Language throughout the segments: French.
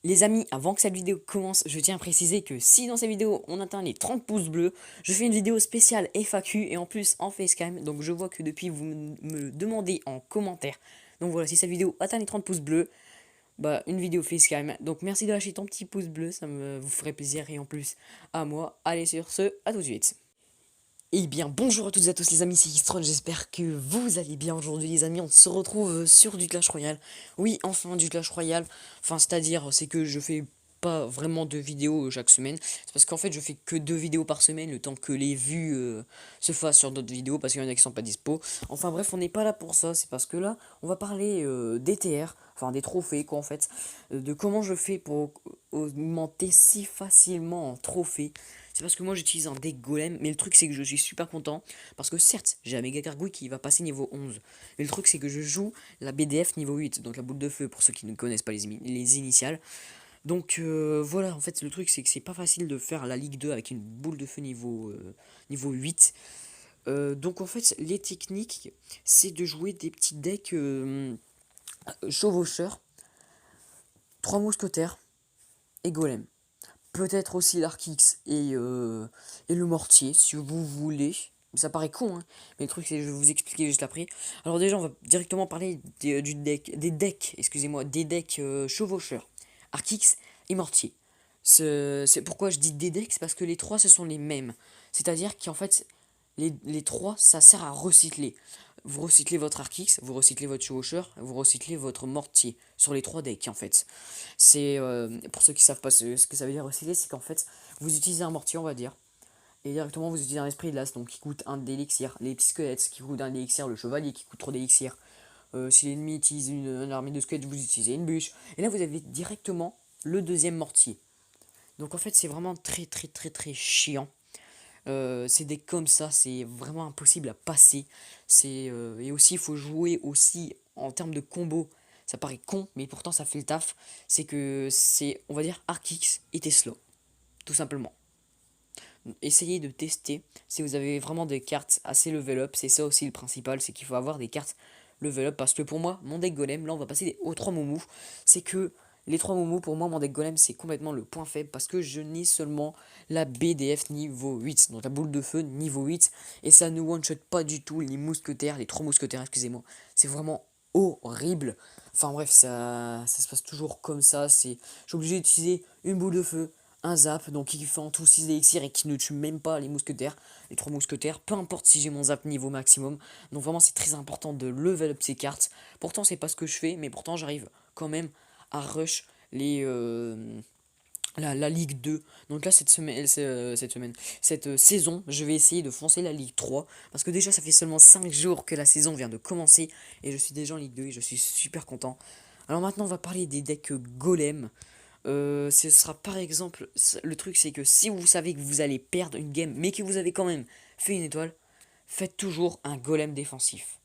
Les amis, avant que cette vidéo commence, je tiens à préciser que si dans cette vidéo on atteint les 30 pouces bleus, je fais une vidéo spéciale FAQ et en plus en facecam. Donc je vois que depuis vous me demandez en commentaire. Donc voilà, si cette vidéo atteint les 30 pouces bleus, bah une vidéo facecam. Donc merci de lâcher ton petit pouce bleu, ça me vous ferait plaisir et en plus à moi. Allez sur ce, à tout de suite. Eh bien bonjour à toutes et à tous les amis, c'est Xtron, j'espère que vous allez bien aujourd'hui les amis, on se retrouve sur du Clash Royale. Oui, enfin du Clash Royale, enfin c'est-à-dire c'est que je fais pas vraiment de vidéos chaque semaine, c'est parce qu'en fait je fais que 2 vidéos par semaine, le temps que les vues se fassent sur d'autres vidéos, parce qu'il y en a qui sont pas dispo. Enfin bref, on n'est pas là pour ça, c'est parce que là, on va parler des TR, enfin des trophées quoi en fait, de comment je fais pour augmenter si facilement en trophée. C'est parce que moi j'utilise un deck golem, mais le truc c'est que je suis super content, parce que certes j'ai un méga gargouille qui va passer niveau 11, mais le truc c'est que je joue la BDF niveau 8, donc la boule de feu pour ceux qui ne connaissent pas les initiales. Donc voilà, en fait le truc c'est que c'est pas facile de faire la Ligue 2 avec une boule de feu niveau 8. Donc en fait les techniques c'est de jouer des petits decks chevaucheurs, 3 mousquetaires et golem. Peut-être aussi l'Arkix et le mortier, si vous voulez. Ça paraît con, hein, mais le truc, c'est que je vais vous expliquer juste après. Alors déjà, on va directement parler des decks, excusez-moi, des decks chevaucheurs. Arkix et mortier. C'est pourquoi je dis des decks, c'est parce que les trois, ce sont les mêmes. C'est-à-dire qu'en fait, les trois, ça sert à recycler. Vous recyclez votre Arkix, vous recyclez votre chevaucheur, vous recyclez votre mortier. Sur les trois decks, en fait. C'est pour ceux qui savent pas ce que ça veut dire recycler, c'est qu'en fait vous utilisez un mortier, on va dire, et directement vous utilisez un esprit de l'as, donc qui coûte un d'élixir, les petits squelettes qui coûtent un d'élixir, le chevalier qui coûte trop d'élixir. Si l'ennemi utilise une armée de squelettes, vous utilisez une bûche, et là vous avez directement le deuxième mortier. Donc en fait c'est vraiment très chiant. C'est des comme ça, c'est vraiment impossible à passer. Et aussi il faut jouer aussi en termes de combo. Ça paraît con, mais pourtant ça fait le taf. C'est que c'est, on va dire, Arkix et Tesla, tout simplement. Essayez de tester si vous avez vraiment des cartes assez level up. C'est ça aussi le principal, c'est qu'il faut avoir des cartes level up. Parce que pour moi, mon deck golem, là on va passer aux 3 moumous. C'est que les 3 moumous, pour moi, mon deck golem, c'est complètement le point faible. Parce que je n'ai seulement la BDF niveau 8. Donc la boule de feu niveau 8. Et ça ne one-shot pas du tout les mousquetaires, les 3 mousquetaires, excusez-moi. C'est vraiment horrible. Enfin bref, ça se passe toujours comme ça. Je suis obligé d'utiliser une boule de feu, un zap, donc qui fait en tout 6 élixirs et qui ne tue même pas les mousquetaires, les 3 mousquetaires, peu importe si j'ai mon zap niveau maximum. Donc vraiment c'est très important de level up ces cartes. Pourtant c'est pas ce que je fais, mais pourtant j'arrive quand même à rush la Ligue 2. Donc là cette saison, je vais essayer de foncer la Ligue 3. Parce que déjà ça fait seulement 5 jours que la saison vient de commencer. Et je suis déjà en Ligue 2 et je suis super content. Alors maintenant on va parler des decks golem. Ce sera par exemple, le truc c'est que si vous savez que vous allez perdre une game, mais que vous avez quand même fait une étoile, faites toujours un golem défensif.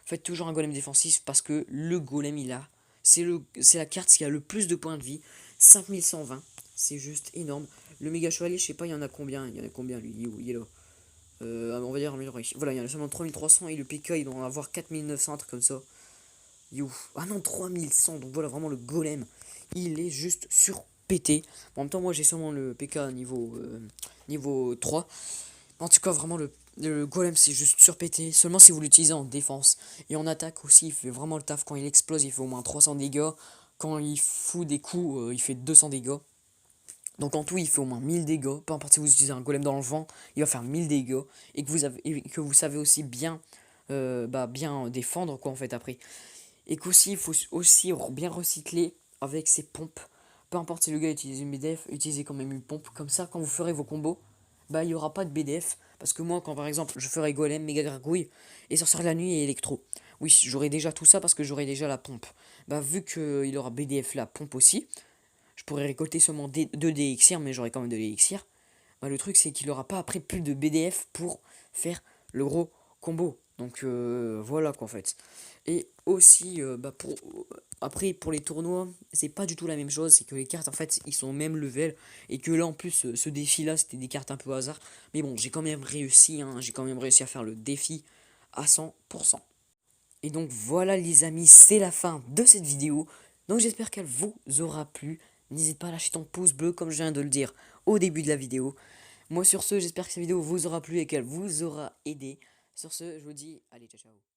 Faites toujours un golem défensif parce que le golem il a, c'est la carte qui a le plus de points de vie, 5120, c'est juste énorme. Le méga chevalier, je sais pas, il y en a combien lui, il est là. On va dire, voilà, il y en a seulement 3300 et le PK il doit en avoir 4900, un truc comme ça. You. Ah non, 3100, donc voilà, vraiment le golem, il est juste surpété. En même temps, moi j'ai seulement le PK niveau 3. En tout cas, vraiment, le golem c'est juste surpété. Seulement si vous l'utilisez en défense. Et en attaque aussi, il fait vraiment le taf. Quand il explose, il fait au moins 300 dégâts. Quand il fout des coups, il fait 200 dégâts. Donc en tout, il fait au moins 1000 dégâts. Peu importe si vous utilisez un golem dans le vent, il va faire 1000 dégâts. Et que vous savez aussi bien défendre, quoi, en fait, après. Et qu'aussi, il faut aussi bien recycler avec ses pompes. Peu importe si le gars utilise une BDF, utilisez quand même une pompe. Comme ça, quand vous ferez vos combos, bah il n'y aura pas de BDF. Parce que moi, quand par exemple, je ferai golem, méga gargouille, et sorcière de la nuit et électro. Oui, j'aurai déjà tout ça parce que j'aurai déjà la pompe. Bah vu qu'il aura BDF la pompe aussi, je pourrais récolter seulement 2 DXR, mais j'aurai quand même de l'élixir. Bah, le truc c'est qu'il aura pas après plus de BDF pour faire le gros combo. Donc voilà quoi en fait. Et aussi après pour les tournois, c'est pas du tout la même chose, c'est que les cartes en fait ils sont au même level et que là en plus ce défi là c'était des cartes un peu hasard. Mais bon, j'ai quand même réussi hein, j'ai quand même réussi à faire le défi à 100%. Et donc voilà les amis, c'est la fin de cette vidéo. Donc j'espère qu'elle vous aura plu. n'hésite pas à lâcher ton pouce bleu comme je viens de le dire au début de la vidéo. Moi sur ce, j'espère que cette vidéo vous aura plu et qu'elle vous aura aidé. Sur ce, je vous dis, allez, ciao ciao.